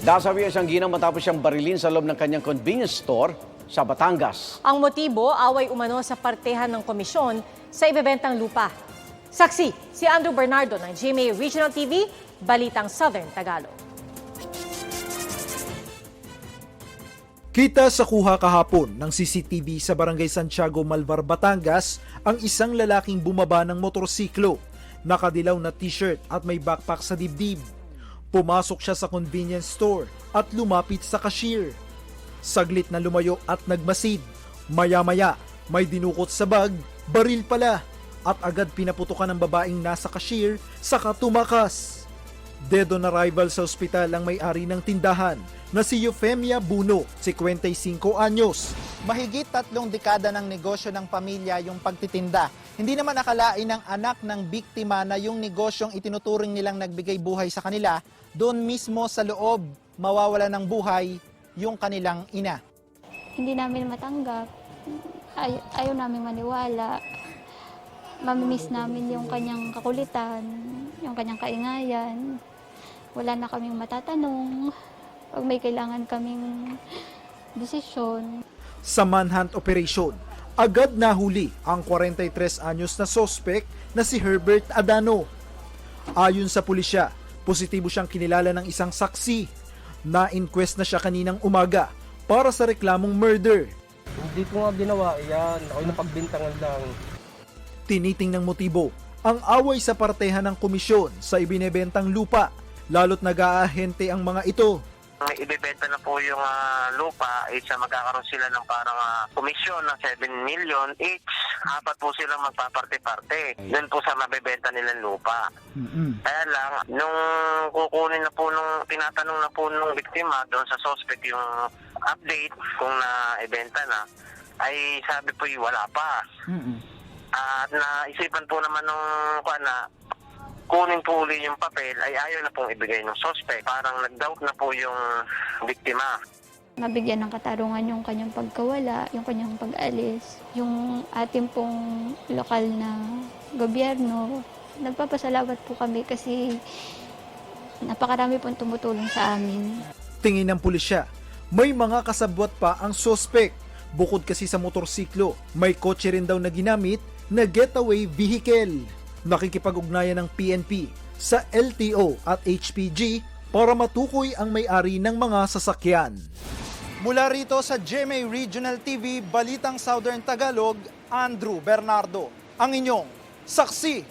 Nasawi siyang ginang matapos siyang barilin sa loob ng kanyang convenience store sa Batangas. Ang motibo, away umano sa partehan ng komisyon sa ibebentang lupa. Saksi, si Andrew Bernardo ng GMA Regional TV, Balitang Southern Tagalog. Kita sa kuha kahapon ng CCTV sa Barangay Santiago, Malvar, Batangas, ang isang lalaking bumaba ng motorsiklo, nakadilaw na t-shirt at may backpack sa dibdib. Pumasok siya sa convenience store at lumapit sa cashier. Saglit na lumayo at nagmasid. Maya-maya, may dinukot sa bag, baril pala, at agad pinaputukan ng babaeng nasa cashier saka tumakas. Dead on arrival sa ospital ang may-ari ng tindahan na si Eufemia Buno, 55 anyos. Mahigit 3 dekada ng negosyo ng pamilya yung pagtitinda. Hindi naman akalain ng anak ng biktima na yung negosyong itinuturing nilang nagbigay buhay sa kanila, doon mismo sa loob mawawala ng buhay yung kanilang ina. Hindi namin matanggap. Ayaw namin maniwala. Mamimiss namin yung kanyang kakulitan, yung kanyang kaingayan. Wala na kaming matatanong pag may kailangan kaming desisyon. Sa manhunt operation, agad nahuli ang 43 anyos na sospek na si Herbert Adano. Ayon sa pulisya, positibo siyang kinilala ng isang saksi. Na-inquest na siya kaninang umaga para sa reklamong murder. Hindi ko nga ginawa yan. Ako'y napagbintangan lang. Tiniting ng motibo ang away sa partehan ng komisyon sa ibinebentang lupa, lalo't nag-aahente ang mga ito. Ibebenta na po yung lupa, magkakaroon sila ng parang komisyon ng 7 million each. Apat po silang magpaparte-parte. Doon po sa mabebenta nilang lupa. Kaya lang, nung kukunin na po, tinatanong na po nung biktima doon sa suspect yung update kung na-ibenta na, ay sabi po wala pa. At naisipan po naman nung kunin po uli yung papel, ay ayaw na pong ibigay ng suspect. Parang nag-doubt na po yung biktima. Mabigyan ng katarungan yung kanyang pagkawala, yung kanyang pag-alis, yung ating pong lokal na gobyerno. Nagpapasalamat po kami kasi napakarami pong tumutulong sa amin. Tingin ng pulisya, may mga kasabwat pa ang suspect. Bukod kasi sa motorsiklo, may kotse rin daw na ginamit na getaway vehicle. Nakikipag-ugnayan ng PNP sa LTO at HPG para matukoy ang may-ari ng mga sasakyan. Mula rito sa GMA Regional TV, Balitang Southern Tagalog, Andrew Bernardo, ang inyong saksi.